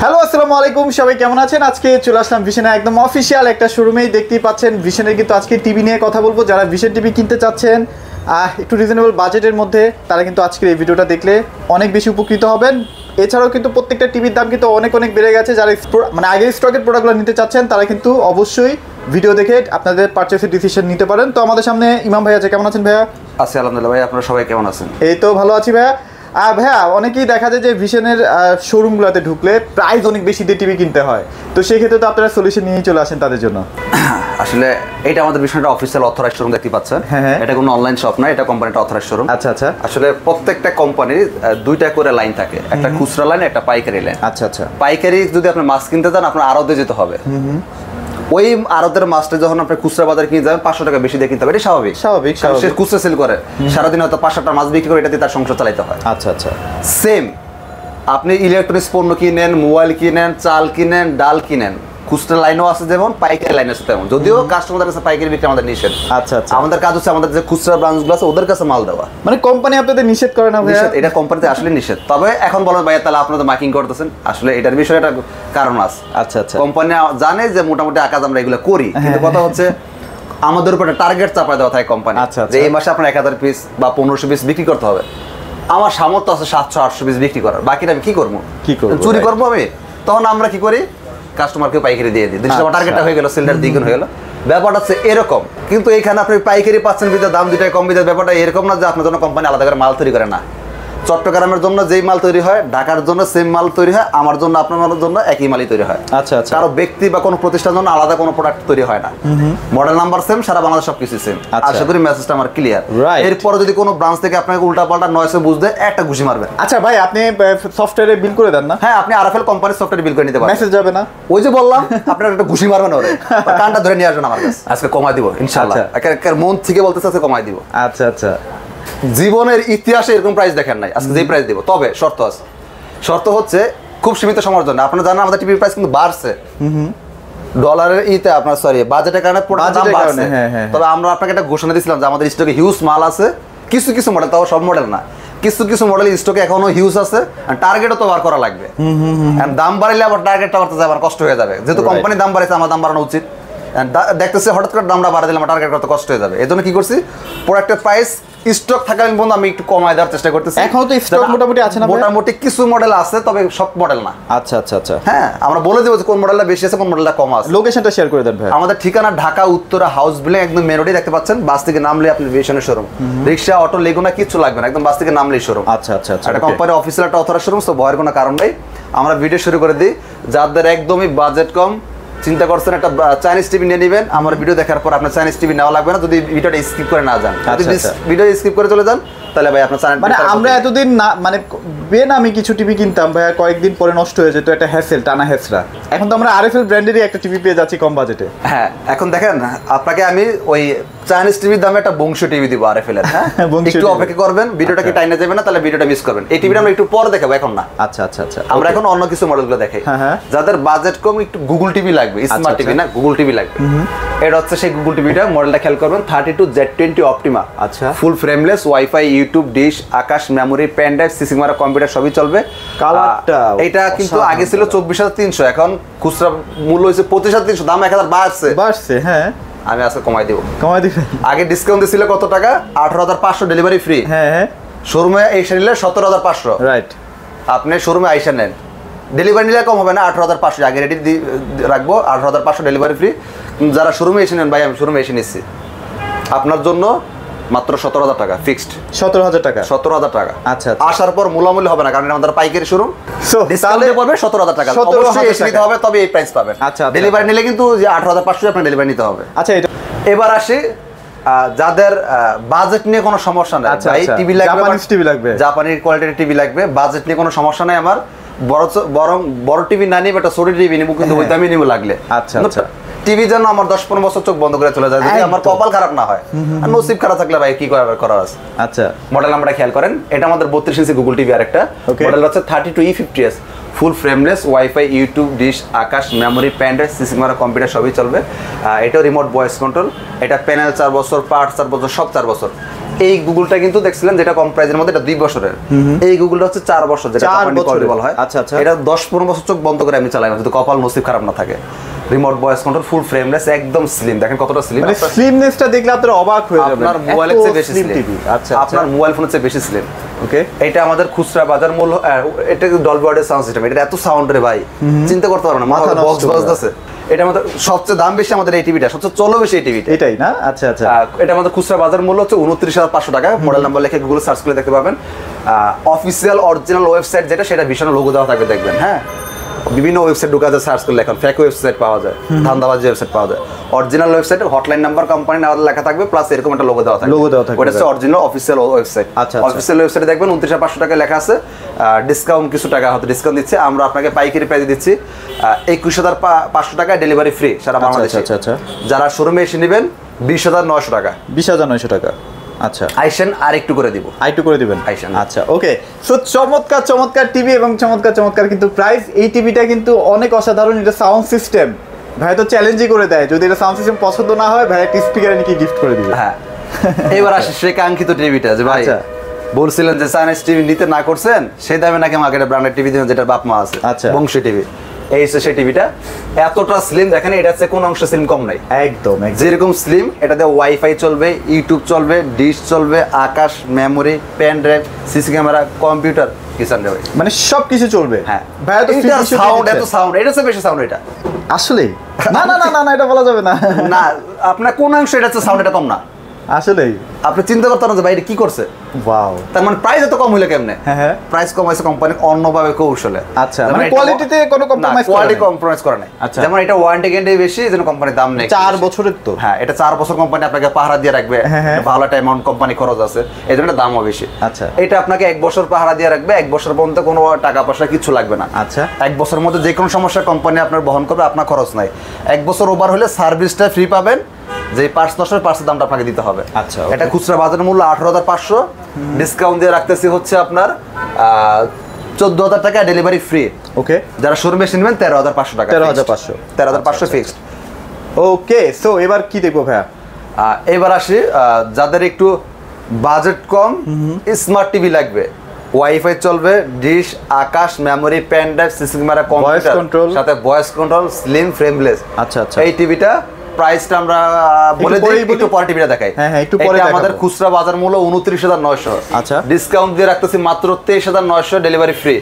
Hello আসসালামু আলাইকুম, সবাই কেমন আছেন? আজকে চলে আসলাম ভিশনের একদম অফিসিয়াল একটা শোরুমেই। দেখতেই পাচ্ছেন ভিশনের কিন্তু আজকে টিভি নিয়ে কথা বলবো। যারা ভিশন টিভি কিনতে চাচ্ছেন একটু রিজনেবল বাজেটের মধ্যে, তারা কিন্তু আজকের এই ভিডিওটা দেখলে অনেক বেশি উপকৃত হবেন। এছাড়াও কিন্তু প্রত্যেকটা টিভির দাম কিন্তু অনেক বেড়ে গেছে। যারা মানে আগের স্টকের প্রোডাক্টগুলো নিতে চাচ্ছেন তারা কিন্তু অবশ্যই ভিডিও দেখে আপনাদের পারচেসের ডিসিশন নিতে পারেন। তো আমাদের সামনে ইমাম ভাই আছে। কেমন আছেন ভাইয়া? আছি আলহামদুলিল্লাহ। ভাই আপনারা সবাই কেমন আছেন? এই তো ভালো আছি ভাইয়া। ভাইয়া, অনেকেই দেখা যায় যে ভিশনের শোরুমগুলোতে ঢুকলে প্রাইস অনেক বেশি দিয়ে টিভি কিনতে হয়, তো সেই ক্ষেত্রে তো আপনারা সলিউশন নিয়েই চলে আসেন তাদের জন্য। আসলে এটা আমাদের ভিশনের অফিসিয়াল অথরাইজড শোরুম দেখতে পাচ্ছেন। হ্যাঁ, এটা কোনো অনলাইন শপ না, এটা কোম্পানিটা অথরাইজড শোরুম। আচ্ছা আচ্ছা। আসলে প্রত্যেকটা কোম্পানির দুইটা করে লাইন থাকে, একটা খুচরা লাইন, একটা পাইকারি লাইন। আচ্ছা আচ্ছা। পাইকারি যদি আপনি মাছ কিনতে চান আপনার আড়তে যেতে হবে। ওই আড়তের মাছটা যখন আপনি খুচরা বাজারে কিনে যাবেন 500 টাকা বেশি দিয়ে কিনতে হবে, এটা স্বাভাবিক। সে খুচরা সেল করে, সারাদিন হয়তো 500 মাছ বিক্রি করে এটা দিয়ে তার সংসার চালাতে হয়। আচ্ছা আচ্ছা। সেম আপনি ইলেকট্রনিক্স পণ্য কিনেন, মোবাইল কিনেন, চাল কিনেন, ডাল কিনেন, খুচরা লাইনও আছে যেমন, পাইকারি লাইন আছে তেমন। যদিও কাস্টমারদের কাছে পাইকারি বিক্রি আমাদের নিষেধ। আচ্ছা আচ্ছা। আমাদের কাজ হচ্ছে আমাদের যে খুচরা ব্রাঞ্চগুলো আছে ওদের কাছে মাল দেওয়া। মানে কোম্পানি আপনাদের নিষেধ করে না ভাইয়া? এটা কোম্পানিতে আসলে নিষেধ। তবে এখন বলেন ভাইয়া তাহলে আপনারা মার্কিং করতেছেন, আসলে এটার বিষয়ে একটা কারণ আছে। আচ্ছা আচ্ছা। কোম্পানি জানে যে মোটামুটি কাজ আমরা এগুলো করি, কিন্তু কথা হচ্ছে আমাদের উপর একটা টার্গেট চাপায় দেওয়া থাকে কোম্পানি, যে এই মাসে আপনার 1000 পিস বা 1500 পিস বিক্রি করতে হবে। আমার সামর্থ্য আছে 700-800 পিস বিক্রি করার, বাকিটা আমি কি করবো? চুরি করবো আমি? তখন আমরা কি করি, কাস্টমারকে পাইকারি দিয়ে দিই। আমার টার্গেটটা হয়ে গেল, সেলটার দ্বিগুণ হয়ে গেল। ব্যাপারটা হচ্ছে এরকম। কিন্তু এইখানে আপনি পাইকারি পাচ্ছেন বিধায় দাম দুটাই কম বিধায় ব্যাপারটা এরকম না যে আপনার জন্য কোম্পানি আলাদা করে মাল তৈরি করে না। চট্টগ্রামের জন্য যেই মাল তৈরি হয়, ঢাকার জন্য সেম মাল তৈরি হয়, আমার জন্য আপনার জন্য একই মালই তৈরি হয়। আচ্ছা আচ্ছা। কারো ব্যক্তি বা কোনো প্রতিষ্ঠানের জন্য আলাদা কোনো প্রোডাক্ট তৈরি হয় না। মডেল নাম্বার সেম, সারা বাংলাদেশ সবকিছু সেম। আশা করি মেসেজটা আমার ক্লিয়ার। এরপরে যদি কোনো ব্রাঞ্চ থেকে আপনাকে উল্টাপাল্টা নয়সে বুঝতে একটা ঘুষি মারবেন। আচ্ছা ভাই, আপনি সফটওয়্যারে বিল করে দেন না? হ্যাঁ, আপনি আরএফএল কোম্পানির সফটওয়্যার বিল করে নিতে পারেন। মেসেজ যাবে না? ওই যে বললাম আপনার একটা ঘুষি মারবেন, ওরে কানটা ধরে নিয়ে আসবেন আমার কাছে। আজকে কমাই দিব ইনশাআল্লাহ। একের মন থেকে বলতেছে আজকে কমাই দিব। আচ্ছা আচ্ছা। জীবনের ইতিহাসে এরকম প্রাইস দেখেন নাই, আজকে যেই প্রাইস দিব। তবে শর্ত আছে। শর্ত হচ্ছে খুব সীমিত সময়ের জন্য। আপনারা জানেন আমাদের টিভির প্রাইস কিন্তু বাড়ছে ডলারের ইতে, আপনার সরি বাজেটের কারণে দাম বাড়ছে। তবে আমরা আপনাকে একটা ঘোষণা দিয়েছিলাম যে আমাদের স্টকে হিউজ মাল আছে। কিছু কিছু মডেল, তাও সব মডেল না, কিছু কিছু মডেল স্টকে এখনো হিউজ আছে। টার্গেটও তো বার করা লাগবে। দাম বাড়লে আবার টার্গেটটা বাড়তে যাবে, কষ্ট হয়ে যাবে। যেহেতু কোম্পানি দাম বাড়াইছে, আমার দাম বাড়ানো উচিত। দেখতেছি হঠাৎ করে দামটা বাড়া দিলে আমার টার্গেট করতে কষ্ট হয়ে যাবে। এই জন্য কি করছি, প্রোডাক্টের প্রাইস স্টক থাকাকালীন পর্যন্ত আমি একটু কমায় দেওয়ার চেষ্টা করতেছি। এখন তো স্টক মোটামুটি আছে না? মোটামুটি কিছু মডেল আছে, তবে সব মডেল না। আচ্ছা আচ্ছা আচ্ছা। হ্যাঁ, আমরা বলে দেবো যে কোন মডেলটা বেশি আছে, কোন মডেলটা কম আছে। লোকেশনটা শেয়ার করে দেন ভাই। আমাদের ঠিকানা ঢাকা উত্তরা হাউস বিল্ডিং, একদম মেন রোডে দেখতে পাচ্ছেন। বাস থেকে নামলে আপনি ভিশনের শোরুম, রিক্সা, অটো, লেগুনা কিছু লাগবে না, একদম বাস থেকে নামলেই শোরুম। আচ্ছা আচ্ছা আচ্ছা। এটা কোম্পানির অফিসিয়াল একটা অথরাইজড শোরুম, তো ভয়ের কোনো কারণ নেই। আমরা ভিডিও শুরু করে দিই। যাদের একদমই বাজেট কম, চিন্তা করছেন একটা চাইনিজ টিভি নিয়ে নেবেন, আমার ভিডিও দেখার পর আপনার চাইনিজ টিভি নেওয়া লাগবে না, যদি ভিডিওটা স্কিপ করে না যান। যদি ভিডিও স্কিপ করে চলে যান তাহলে ভাই আপনার চাইনিজ, মানে আমরা এতদিন না মানে আমি কিছু টিভি কিনতাম ভাই, কয়েকদিন পরে নষ্ট হয়ে যেত, একটা হ্যাসেল, টানা হ্যাসরা। এখন তো আমরা আরএফএল ব্র্যান্ডেরই একটা টিভি পেয়ে যাচ্ছি কম বাজেটে। হ্যাঁ, এখন দেখেন আপনাকে আমি ওই চাইনিজ টিভির দামে একটা বংশ টিভি দিব আরএফএল এর। হ্যাঁ, একটু অপেক্ষা করবেন, ভিডিওটা কি টাইনা যাবে না, তাহলে ভিডিওটা মিস করবেন। এই টিভিটা আমরা একটু পরে দেখাবো, এখন না। আচ্ছা আচ্ছা আচ্ছা। আমরা এখন অন্য কিছু মডেলগুলো দেখাই। যাদের বাজেট কম, একটু গুগল টিভি লাগবে, স্মার্ট টিভি না, গুগল টিভি লাগবে। এটা হচ্ছে সেই গুগল টিভিটা। মডেলটা খেয়াল করবেন, 32Z20 অপটিমা। আচ্ছা, full frameless, WiFi, YouTube, dish, Akash, memory, pen drive, CC মারা কম্পিউটার সবই চলবে। কালারটা এটা কিন্তু আগে ছিল 24,300, এখন খুচরা মূল্য হয়েছে 25,300, দাম 1000 বাড়ছে। হ্যাঁ, আমি আজকে কমাই দিব। কমাই দিবেন? আগে ডিসকাউন্ট ছিল কত টাকা? 18,500, ডেলিভারি ফ্রি। হ্যাঁ হ্যাঁ। শোরুমে এসে নিলে 17,500। রাইট। আপনি শোরুমে আইসা নেন, ডেলিভারি নিলে কম হবে না, 18,500 আগে রেডি রাখবো, 18,500 ডেলিভারি ফ্রি। যারা শোরুমে এসে নেন, ভাই আমি শোরুমে এসে নিচ্ছি আপনার জন্য মাত্র 17,000 টাকা ফিক্সড। 17,000 টাকা? 17,000 টাকা। আচ্ছা। আসার পর মূলামূলি হবে না, কারণ আমাদের পাইকারি শোরুম। ডিসকাউন্টে পড়বে 17,000 টাকা। অবশ্যই এসে নিতে হবে, তবে এই প্রাইস পাবেন। আচ্ছা। ডেলিভারি নিলে কিন্তু যে 18,500 আপনার ডেলিভারি নিতে হবে। আচ্ছা, এটা এবার আসি যাদের বাজেট নিয়ে কোনো সমস্যা নাই, ভাই টিভি লাগবে, জাপানি কোয়ালিটির টিভি লাগবে, বাজেট নিয়ে কোনো সমস্যা নাই আমার। বরং বড় টিভি না নিয়ে একটা ছোট টিভি নিব, কিন্তু ওই দামই নিব লাগলে। আচ্ছা আচ্ছা। টিভি যেন আমার 10-15 বছর চোখ বন্ধ করে চলে যায়, যদি আমার কপাল খারাপ না হয়। আর নসিব খারাপ থাকলে ভাই কি করার আছে। আচ্ছা, মডেল নাম্বারটা খেয়াল করেন। এটা আমাদের 32 ইঞ্চি গুগল টিভি। আরেকটা মডেল হচ্ছে 32E50s, full frameless, WiFi, YouTube, dish, Akash, memory, pen drive, CC মারা কম্পিউটার সবই চলবে। এটাও রিমোট ভয়েস কন্ট্রোল। এটা প্যানেল 4 বছর, পার্ট 4 বছর, সব 4 বছর। এই গুগলটা কিন্তু দেখছিলেন যেটা কম প্রাইসের মধ্যে, এটা 2 বছরের। এই গুগলটা হচ্ছে 4 বছর, যেটা কোম্পানি কোয়ালিটি হয়। আচ্ছা আচ্ছা, এটা 10-15 বছর চোখ বন্ধ করে আমি চালাই না, যদি কপাল নসিব খারাপ না থাকে। রিমোট ভয়েস কন্ট্রোল, ফুল ফ্রেমলেস, একদম স্লিম। দেখেন কতটা স্লিম, মানে স্লিমনেসটা দেখলে আপনারা অবাক হয়ে যাবেন। আপনার মোবাইলের চেয়ে বেশি স্লিম টিভি। আচ্ছা, আপনার মোবাইল ফোনের চেয়ে বেশি স্লিম। ওকে, এটা আমাদের খুচরা বাজার মূল্য, এটা ডলবি অডিও সাউন্ড সিস্টেম, এটা এত সাউন্ড রে ভাই, চিন্তা করতে পারো না, মাথা বক্স বাজতেছে। এটা আমাদের সবচেয়ে দাম বেশি, আমাদের এই টিভিটা সবচেয়ে চলো বেশি এই টিভিটা, এটাই না? আচ্ছা আচ্ছা, এটা আমাদের খুচরা বাজার মূল্য হচ্ছে 29,500 টাকা। মডেল নাম্বার লিখে গুগলে সার্চ করে দেখতে পাবেন। অফিসিয়াল অরিজিনাল ওয়েবসাইট যেটা, সেটা ভীষণ লোগো দেওয়া থাকবে, দেখবেন। হ্যাঁ, বিভিন্ন ওয়েবসাইট ঢুকাতে সার্চ করলে এখন ফেক ওয়েবসাইট পাওয়া যায়, ধান্দাবাজি ওয়েবসাইট পাওয়া যায়। অরিজিনাল ওয়েবসাইটে হটলাইন নাম্বার, কোম্পানি নাম লেখা থাকবে, প্লাস এরকম একটা লোগো দেওয়া থাকবে। ওটা হচ্ছে অরিজিনাল অফিসিয়াল ওয়েবসাইট। আচ্ছা, অফিসিয়াল ওয়েবসাইটে দেখবেন 29,500 টাকা লেখা আছে। ডিসকাউন্ট কিছু টাকা হয়তো ডিসকাউন্ট দিচ্ছে, আমরা আপনাকে পাইকারি প্রাইসে দিচ্ছি 21,500 টাকা, ডেলিভারি ফ্রি সারা বাংলাদেশে। আচ্ছা আচ্ছা, যারা শোরুমে এসে নেবেন 20,900 টাকা। 20,900 টাকা। আচ্ছা, আইসেন আর একটু করে দিব, আইটু করে দিবেন। আইসেন। আচ্ছা, ওকে। সো চমৎকার চমৎকার টিভি এবং চমৎকার চমৎকার কিন্তু প্রাইস। এই টিভিটা কিন্তু অনেক অসাধারণ। এটা সাউন্ড সিস্টেম ভাই তো চ্যালেঞ্জই করে দেয়, যদি এটা সাউন্ড সিস্টেম পছন্দ না হয় ভাই একটা স্পিকার নাকি গিফট করে দিবে। হ্যাঁ, এবার আসে সেই কাঙ্ক্ষিত টিভিটা, যে ভাই বলছিলেন যে চাইনিজ টিভি নিতে না করছেন, সেই দামে নাকি আমাকে একটা ব্র্যান্ডেড টিভি দিবেন, যেটা বাপ মা আছে। আচ্ছা, বংশী টিভি। এই হচ্ছে সেই টিভিটা, এতটা স্লিম দেখেন, এটা হচ্ছে কোন অংশ স্লিম কম নাই, একদম যেরকম স্লিম। এটাতে ওয়াইফাই চলবে, ইউটিউব চলবে, ডিশ চলবে, Akash, memory, pen drive, CC camera, computer, Kishan ভাই, মানে সবকিছু চলবে। হ্যাঁ ভাই তো সাউন্ড, এত সাউন্ড, এটা হচ্ছে বেশি সাউন্ড। এটা আসলে না না না না না, এটা বলা যাবে না। না, আপনার কোন অংশ এটা হচ্ছে সাউন্ড, এটা কম না। আসলেই আপনি চিন্তা করতে পারেন যে ভাই এটা কি করছে। ওয়াও, তার মানে প্রাইস এত কম হইলো কেমনে? হ্যাঁ, প্রাইস কম হয়েছে কোম্পানি অন্যভাবে কৌশলে। আচ্ছা, মানে কোয়ালিটিতে কোনো কম্প্রোমাইজ করে না, কোয়ালিটি কম্প্রোমাইজ করে নাই। আচ্ছা, যেমন এটা ওয়ারেন্টি গ্যারান্টি বেশি, যেন কোম্পানির দাম নেই 4 বছরের তো। হ্যাঁ, এটা 4 বছর কোম্পানি আপনাকে পাহারা দিয়ে রাখবে, ভালো একটা অ্যামাউন্ট কোম্পানি খরচ আছে, এই জন্য দামও বেশি। আচ্ছা, এটা আপনাকে 1 বছর পাহারা দিয়ে রাখবে, 1 বছর পর্যন্ত কোনো টাকা পয়সা কিছু লাগবে না। আচ্ছা, 1 বছরের মধ্যে যে কোনো সমস্যা কোম্পানি আপনার বহন করবে, আপনার খরচ নাই। 1 বছর ওভার হলে সার্ভিসটা ফ্রি পাবেন, যে পার্টস নষ্ট হবে পার্টসের দামটা আপনাকে দিতে হবে। আচ্ছা, এটা খুচরা বাজার মূল্য 18,500, ডিসকাউন্ট দিয়ে রাখতেছি হচ্ছে আপনার 14,000 টাকা, ডেলিভারি ফ্রি। ওকে, যারা শোরুমে এসে নেবেন 13,500 টাকা, 13,500 ফিক্সড। ওকে, সো এবার কি দেখবো ভাইয়া? এবার আসি যাদের একটু বাজেট কম, স্মার্ট টিভি লাগবে, ওয়াইফাই চলবে, dish, Akash, memory, pen drive, CC camera, computer, সাথে ভয়েস কন্ট্রোল, স্লিম, ফ্রেমলেস। আচ্ছা আচ্ছা, এই টিভিটা প্রাইসটা আমরা বলে দিই, একটু পরে টিভিটা দেখাই। হ্যাঁ হ্যাঁ, একটু পরে আমাদের খুচরা বাজার মূল্য 29,900। আচ্ছা, ডিসকাউন্ট দিয়ে রাখতেছি মাত্র 23,900, ডেলিভারি ফ্রি।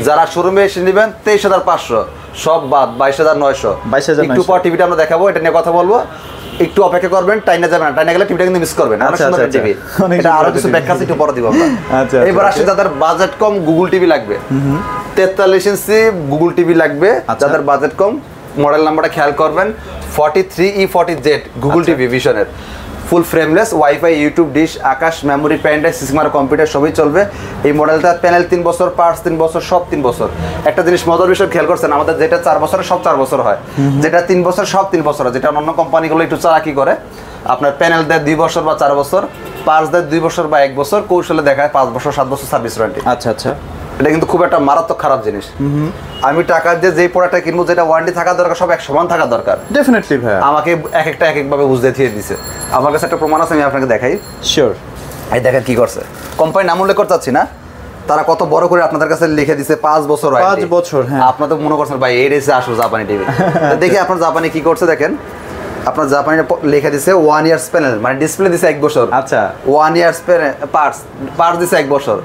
যারা শোরুমে এসে নেবেন 23,500, সব বাদ 22,900। একটু পর টিভিটা আমরা দেখাবো, এটা নিয়ে কথা বলবো, একটু অপেক্ষা করবেন, টাইনা যাবেন না, টাইনা গেলে টিভিটা কিন্তু মিস করবেন। অনেক সুন্দর টিভি, এটা আরো কিছু ব্যাখ্যা আছে, একটু পরে দিব আমরা। এবার আসে যাদের বাজেট কম, গুগল টিভি লাগবে, 43 ইঞ্চি গুগল টিভি লাগবে। যাদের বাজেট কম, মডেল নাম্বারটা খেয়াল করবেন, 43E40Z গুগল টিভি ভিশনের, full frameless, WiFi, YouTube, dish, Akash, memory, pen drive, CC camera, computer সবই চলবে। এই মডেলটা প্যানেল 3 বছর, পার্টস 3 বছর, সব 3 বছর। একটা জিনিস মজার বিষয় খেয়াল করছেন, আমাদের যেটা 4 বছরের সব 4 বছর হয়, যেটা 3 বছর সব 3 বছর হয়, যেটা অন্য কোম্পানিগুলো একটু চালাকি করে, আপনার প্যানেল দেয় 2 বছর বা 4 বছর, পার্টস দেয় 2 বছর বা 1 বছর, কৌশলে দেখায় 5 বছর 7 বছর সার্ভিস ওয়ারেন্টি। আচ্ছা আচ্ছা, এটা কিন্তু খুব একটা মারাত্মক খারাপ জিনিস। আমি টাকা দিয়ে যেই প্রোডাক্টটা কিনবো, যেটা ওয়ারেন্টি থাকা দরকার, সব এক সমান থাকা দরকার। ডেফিনেটলি ভাই, আমাকে এক একটা এক একভাবে বুঝতে দিয়ে দিছে। আমার কাছে একটা প্রমাণ আছে, আমি আপনাকে দেখাই। শিওর। এই দেখেন কি করছে, কোম্পানি নাম উল্লেখ করতে চাচ্ছি না, তারা কত বড় করে আপনাদের কাছে লিখে দিছে 5 বছর। 5 বছর, হ্যাঁ। আপনারা তো মনে করছেন ভাই এই রেসে আসো জাপানি টিভি। দেখি আপনার জাপানি কি করছে, দেখেন আপনার জাপানি লিখে দিছে 1 ইয়ার্স প্যানেল, মানে ডিসপ্লে দিছে 1 বছর। আচ্ছা, 1 ইয়ার্স পার্টস দিছে 1 বছর।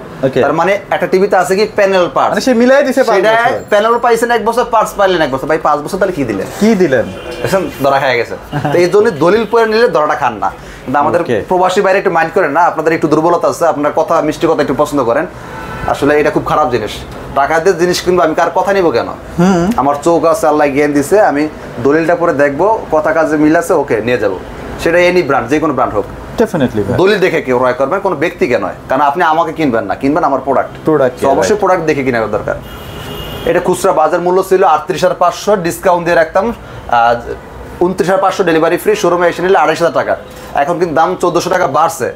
তার মানে একটা টিভিতে আছে কি প্যানেল পার্টস, মানে সে মিলাই দিছে 5 বছর, প্যানেল পাইছেন 1 বছর, পার্টস পাইলেন 1 বছর। ভাই 5 বছর তাহলে কি দিলেন? দেখেন ধরা খেয়ে গেছে। তো এই জন্য দলিল পড়ে নিলে ধরাটা খান না। কিন্তু আমাদের প্রবাসী বাইরে একটু মাইন্ড করেন না, আপনাদের একটু দুর্বলতা আছে, আপনার কথা মিষ্টি কথা একটু পছন্দ করেন। আসলে এটা খুব খারাপ জিনিস, টাকা দিয়ে জিনিস কিনবো, আমি কার কথা নিব কেন? আমার চোখ আছে, আল্লাহ জ্ঞান দিছে, আমি দলিলটা পরে দেখবো, কথা কাজে মিল আছে, ওকে নিয়ে যাবো। সেটা এনি ব্র্যান্ড, যে কোনো ব্র্যান্ড হোক, ডেফিনেটলি দলিল দেখে কেউ ক্রয় করবেন, কোনো ব্যক্তিকে নয়। কারণ আপনি আমাকে কিনবেন না, কিনবেন আমার প্রোডাক্ট। অবশ্যই প্রোডাক্ট দেখে কিনা দরকার। এটা খুচরা বাজার মূল্য ছিল 38,500, ডিসকাউন্ট দিয়ে রাখতাম 29,500, ডেলিভারি ফ্রি। শোরুমে এসে নিলে 2,500 টাকা, এখন কিন্তু দাম 1,400 টাকা বাড়ছে।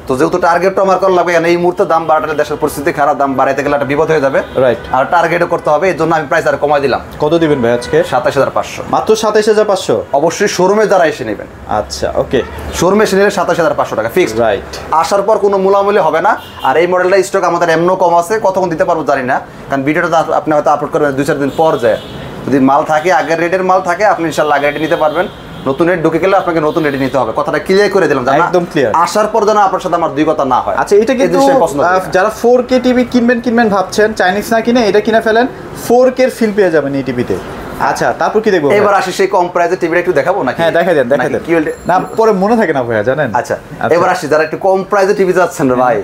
তো তো যেহেতু টার্গেটটা আমার করা লাগবে, এই মুহূর্তে দাম বাড়ালে দেশের পরিস্থিতি খারাপ, দাম বাড়াইতে গেলে একটা বিপদ হয়ে যাবে, রাইট। আর টার্গেটও করতে হবে, এই জন্য আমি প্রাইস আর কমাই দিলাম। কত দিবেন ভাই আজকে? 27,500, মাত্র 27,500। অবশ্যই শোরুমে যারা এসে নেবেন, আচ্ছা ওকে, শোরুমে এসে নিলে 27,500 টাকা ফিক্সড। রাইট। আসার পর কোনো মূলামূলি হবে না। আর এই মডেলটা স্টক আমাদের এমনও কম আছে, কতক্ষণ দিতে পারবো জানি না, কারণ ভিডিওটা আপনি হয়তো আপলোড করবেন 2-4 দিন পর যায়। যদি মাল থাকে, আগের রেটের মাল থাকে, আপনি ইনশাল্লাহ আগের রেটে নিতে পারবেন। নতুন রেট ঢুকে গেলে আপনাকে নতুন রেটে নিতে হবে, কথাটা ক্লিয়ার করে দিলাম, একদম ক্লিয়ার। আসার পর যেন আপনার সাথে আমার দুই কথা না হয়। আচ্ছা, এটা কিন্তু যারা 4K টিভি কিনবেন ভাবছেন, চাইনিজ না কিনে এটা কিনে ফেলেন, 4K এর ফিল পেয়ে যাবেন এই টিভিতে। আচ্ছা, তারপর কি দেখবো? এবার আসি সেই কম প্রাইসের টিভিটা একটু দেখাবো নাকি? হ্যাঁ, দেখাই দেন। না, পরে মনে থাকে না ভাইয়া, জানেন। আচ্ছা, এবার আসি যারা একটু কম প্রাইসে টিভি যাচ্ছেন ভাই,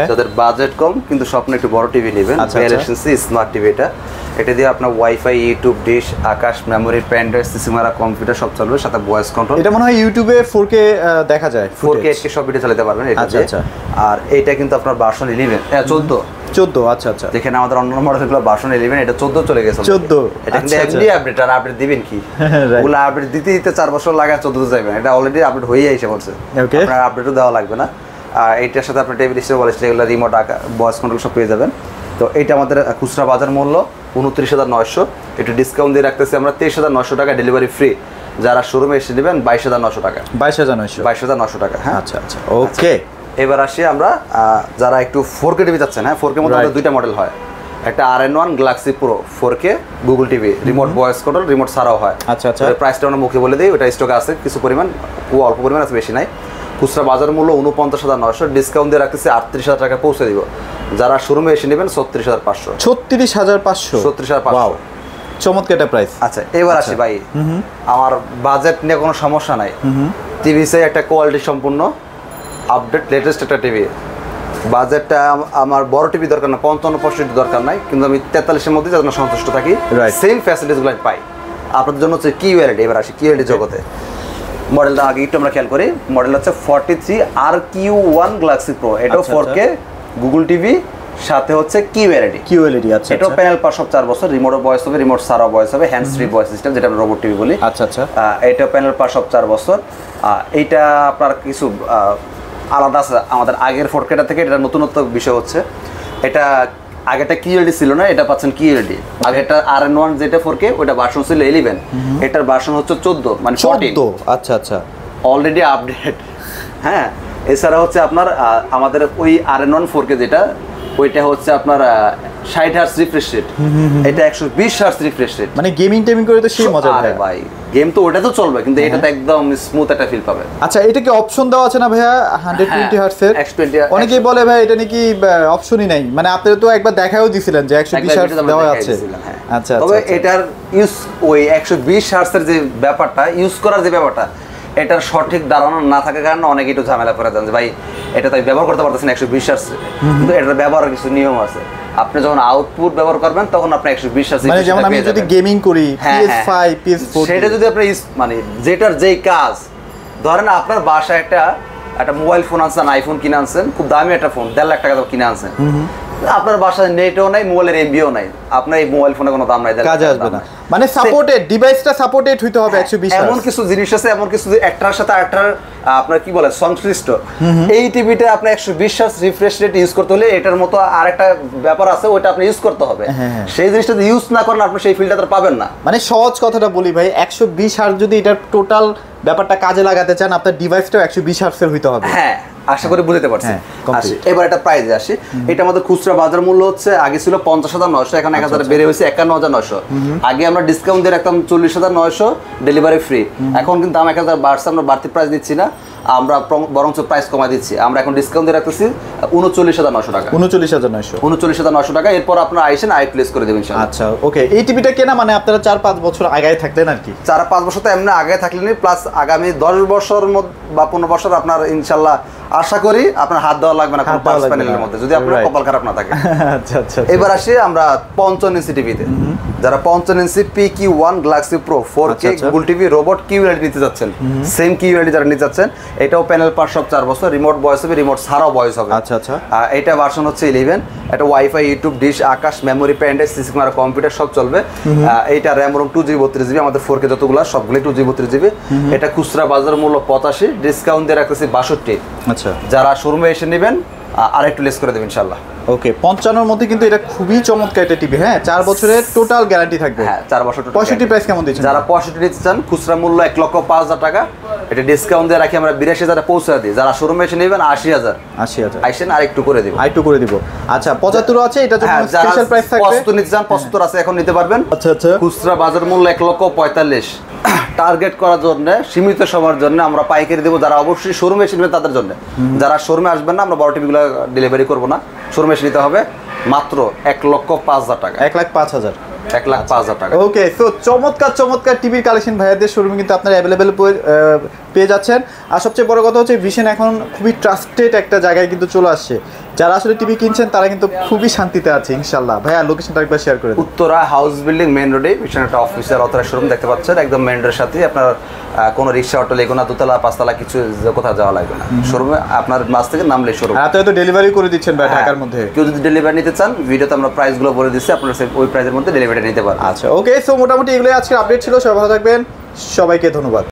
যাদের বাজেট কম কিন্তু স্বপ্ন একটু বড় টিভি নেবেন, 42 ইঞ্চি স্মার্ট টিভি। এটা দিয়ে আপনার wifi, YouTube, dish, Akash, memory, pen drive, সিসিমারা, computer সব চলবে, সাথে ভয়েস কন্ট্রোল। এটা মনে হয় ইউটিউবে 4K দেখা যায়, 4K 8K সব ভিডিও চালাতে পারবেন এটা দিয়ে। আর এইটা কিন্তু আপনার ভার্সন 11, 14। আচ্ছা। যেখানে আমাদের অন্য মডেলগুলো ভার্সন 11, এটা 14 চলে গেছে। 14, এটা কিন্তু এমনি আপডেট, আর আপডেট দিবেন কি? ওগুলো আপডেট দিতে 4 বছর লাগে, 14 যাবেন। এটা অলরেডি আপডেট হয়ে এসে বলছে, আপনার আপডেটও দেওয়া লাগবে না। আর এইটার সাথে আপনার টেবিল স্টোর, ওয়াল স্টোর, রিমোট, ভয়েস কন্ট্রোল সব পেয়ে যাবেন। তো এটা আমাদের খুচরা বাজার মূল্য 29,900, একটু ডিসকাউন্ট দিয়ে রাখতেছি আমরা 23,900 টাকা, ডেলিভারি ফ্রি। যারা শোরুমে এসে নেবেন 22,900 টাকা। 22,900 টাকা। হ্যাঁ, আচ্ছা ওকে। এবার আসি আমরা যারা একটু 4K টিভি চাচ্ছেন। হ্যাঁ, 4K মধ্যে আমাদের দুইটা মডেল হয়, একটা RN1 Galaxy pro 4K Google TV, remote voice control, remote ছাড়াও হয়। আচ্ছা। প্রাইসটা আমরা মুখে বলে দিই, ওটা স্টক আছে কিছু পরিমাণ, অল্প পরিমাণ আছে, বেশি নাই। খুচরা বাজার মূল্য 49,900, ডিসকাউন্ট দিয়ে রাখতেছি 38,000 টাকা পৌঁছে দিব। যারা শোরুমে এসে নেবেন 36,500। 36,500, চমৎকার একটা প্রাইস। আচ্ছা, এবার আসি ভাই, আমার বাজেট নিয়ে কোনো সমস্যা নাই। টিভি চাই একটা কোয়ালিটি সম্পূর্ণ, আপডেট, লেটেস্ট একটা টিভি। বাজেটটা আমার বড় টিভি দরকার না, 55-65 দরকার নাই, কিন্তু আমি 43-এর মধ্যে যাতে সন্তুষ্ট থাকি, সেম ফ্যাসিলিটিসগুলো পাই। আপনাদের জন্য হচ্ছে কিউএলইডি। এবার আসি কিউএলইডি জগতে। মডেলটা আগে একটু আমরা খেয়াল করি। মডেল হচ্ছে 43RQ1 গ্যালাক্সি প্রো। এটাও 4K গুগল টিভি, সাথে হচ্ছে কিউএলইডি। আচ্ছা, এটাও প্যানেল পাস সব 4 বছর, রিমোট ভয়েস হবে, রিমোট ছাড়াও ভয়েস হবে, হ্যান্ডস ফ্রি ভয়েস সিস্টেম, যেটা আমরা রোবট টিভি বলি। আচ্ছা। এটাও প্যানেল পাস সব 4 বছর। এইটা আপনার কিছু আলাদা আছে আমাদের আগের 4Kটা থেকে। এটা নতুনত্ব বিষয় হচ্ছে, এটা আগেটা কিউএলইডি ছিল না, এটা পাচ্ছেন কিউএলইডি। আগেটা RN1 যেটা 4K, ওটা ভার্সন ছিল 11, এটার ভার্সন হচ্ছে 14, মানে 14। আচ্ছা, অলরেডি আপডেট। হ্যাঁ, এছাড়া হচ্ছে আপনার আমাদের ওই RN1 4K যেটা, ওইটা হচ্ছে আপনার 60 হার্টজ রিফ্রেশ রেট, এটা 120 হার্টজ রিফ্রেশ রেট। মানে গেমিং করে তো সেই মজা ভাই, গেম তো ওটা তো চলবে, কিন্তু এটা তো একদম স্মুথ একটা ফিল পাবে। আচ্ছা, এটা কি অপশন দেওয়া আছে না ভাইয়া 120 হার্টজ এর? অনেকেই বলে ভাই এটা নাকি অপশনই নাই, মানে আপনি তো একবার দেখাও দিছিলেন যে 120 হার্টজ দেওয়া আছে। আচ্ছা, তবে এটার ইউজ ওই 120 হার্টজ এর যে ব্যাপারটা, ইউজ করার যে ব্যাপারটা, এটার সঠিক ধারণা না থাকার কারণে অনেকে একটু ঝামেলা করে দেন যে ভাই এটা তাই ব্যবহার করতে পারতেছেন 120 হার্টজ, কিন্তু এটার ব্যবহারের কিছু নিয়ম আছে। আপনি যখন আউটপুট ব্যবহার করবেন তখন আপনি 120 হার্টজ, মানে যেমন আমি যদি গেমিং করি PS5 PS4, সেটা যদি আপনি মানে যেটার যেই কাজ, ধরেন আপনার বাসায় একটা মোবাইল ফোন আনছেন, আইফোন কিনে আনছেন, খুব দামি একটা ফোন, 1.5 লাখ টাকা কিনে আনছেন, আপনার বাসায় নেটও নাই, মোবাইলের এমবিও নাই, আপনার এই মোবাইল ফোনে কোনো দাম নাই, কাজে আসবে না। মানে সাপোর্টেড ডিভাইসটা সাপোর্টেড হইতে হবে 120 হার্টজ। এমন কিছু জিনিস আছে, এমন কিছু একটার সাথে আরেকটার আপনার কি বলে সংশ্লিষ্ট। এই টিভিতে আপনি 120 হার্টজ রিফ্রেশ রেট ইউজ করতে হলে এটার মতো আরেকটা ব্যাপার আছে, ওটা আপনি ইউজ করতে হবে। সেই জিনিসটা যদি ইউজ না করেন, আপনি সেই ফিলটা তো পাবেন না। মানে সহজ কথাটা বলি ভাই, 120 হার্টজ যদি এটার টোটাল ব্যাপারটা কাজে লাগাতে চান, আপনার ডিভাইসটাও 120 হার্টজ এর হইতে হবে। হ্যাঁ, আশা করি বুঝতে পারছি। এবার এটা প্রাইসে আসি। এটা আমাদের খুচরা বাজার মূল্য হচ্ছে, আগে ছিল 50,900, এখন 1000 বেড়ে হয়েছে 51,900। আগে আমরা ডিসকাউন্ট দিয়ে রাখতাম 40,900, ডেলিভারি ফ্রি। এখন কিন্তু দাম 1000 বাড়ছে, আমরা বাড়তি প্রাইস দিচ্ছি না, আমরা বরঞ্চ প্রাইস কমাই দিচ্ছি। আমরা এখন ডিসকাউন্ট দিয়ে রাখতেছি 39,900 টাকা। 39,900 টাকা। এরপর আপনারা আইসেন, আই প্লেস করে দেবেন। আচ্ছা, ওকে। এই টিভিটা কেনা মানে আপনারা 4-5 বছর আগে থাকলেন আর কি। 4-5 বছর তো এমনি আগে থাকলেন, প্লাস আগামী 10 বছর বা 15 বছর আপনার ইনশাল্লাহ আশা করি আপনার হাত দেওয়া লাগবে না কোনো পাঁচ প্যানেলের মধ্যে, যদি আপনার কপাল খারাপ না থাকে। আচ্ছা। এবার আসি আমরা 55 ইঞ্চি টিভিতে। যারা 55 ইঞ্চি PQ1 Galaxy pro 4K Google TV robot QLED নিতে যাচ্ছেন, সেম কিউএলইডি যারা নিতে যাচ্ছেন, এটাও প্যানেল পাস সব 4 বছর, রিমোট ভয়েস হবে, রিমোট ছাড়াও ভয়েস হবে। আচ্ছা। এটা ভার্সন হচ্ছে 11। এটা wifi, YouTube, dish, Akash, memory, প্যান্ডেজ, CC camera, computer সব চলবে। এইটা র্যাম রোম 2GB 32GB, আমাদের 4K যতগুলো সবগুলোই 2GB 32GB। এটা খুচরা বাজার মূল্য 85, ডিসকাউন্ট দিয়ে রাখতেছি 62। আচ্ছা, যারা শোরুমে এসে নেবেন আর একটু লেস করে দেবেন ইনশাআল্লাহ। ওকে, 55 মধ্যে কিন্তু এটা খুবই চমৎকার একটা টিভি। হ্যাঁ, 4 বছরের টোটাল গ্যারান্টি থাকবে। হ্যাঁ, 4 বছর। 65 প্রাইস কেমন দিচ্ছেন? যারা 65 নিতে চান, খুচরা মূল্য 1,05,000 টাকা, এটা ডিসকাউন্ট দিয়ে রাখি আমরা 82,000 পৌঁছে দিই। যারা শোরুমে এসে নেবেন 80,000 80,000 আইসেন আর একটু করে দিব, আরেকটু করে দিব। আচ্ছা, 75 আছে, এটা জন্য যারা স্পেশাল প্রাইস থাকবে। 75 নিতে চান 75 আছে, এখন নিতে পারবেন। আচ্ছা আচ্ছা, খুচরা বাজার মূল্য 1,45,000। টার্গেট করার জন্য, সীমিত সময়ের জন্য আমরা পাইকারি দেবো। যারা অবশ্যই শোরুমে এসে নেবেন তাদের জন্য। যারা শোরুমে আসবেন না, আমরা বড় টিভিগুলো ডেলিভারি করবো না, শোরুমে এসে নিতে হবে মাত্র 1,05,000 টাকা। 1,05,000 1,05,000 টাকা। ওকে, সো চমৎকার চমৎকার টিভির কালেকশন ভাইয়াদের শোরুমে কিন্তু আপনারা অ্যাভেলেবেল পেয়ে যাচ্ছেন। আর সবচেয়ে বড় কথা হচ্ছে ভিশন এখন খুবই ট্রাস্টেড একটা জায়গায় কিন্তু চলে আসছে। যারা আসলে টিভি কিনছেন তারা কিন্তু খুবই শান্তিতে আছে ইনশাল্লাহ। ভাইয়া লোকেশনটা একবার শেয়ার করে দিন। উত্তরা হাউস বিল্ডিং মেইন রোডে ভিশন একটা অফিসিয়াল অথরাইজ শোরুম দেখতে পাচ্ছেন, একদম মেইন রোডের সাথে। আপনার কোনো রিক্সা, অটো লেগো না, দোতলা 5তলা কিছু কোথাও যাওয়া লাগবে না। শোরুমে আপনার মাস থেকে নামলে শোরুম। আর তো ডেলিভারি করে দিচ্ছেন ভাই ঢাকার মধ্যে। কেউ যদি ডেলিভারি নিতে চান, ভিডিওতে আমরা প্রাইসগুলো বলে দিচ্ছি, আপনারা ওই প্রাইসের মধ্যে ডেলিভারি নিতে পারবেন। আচ্ছা, ওকে, সো মোটামুটি এগুলোই আজকের আপডেট ছিল। সবাই ভালো থাকবেন, সবাইকে ধন্যবাদ।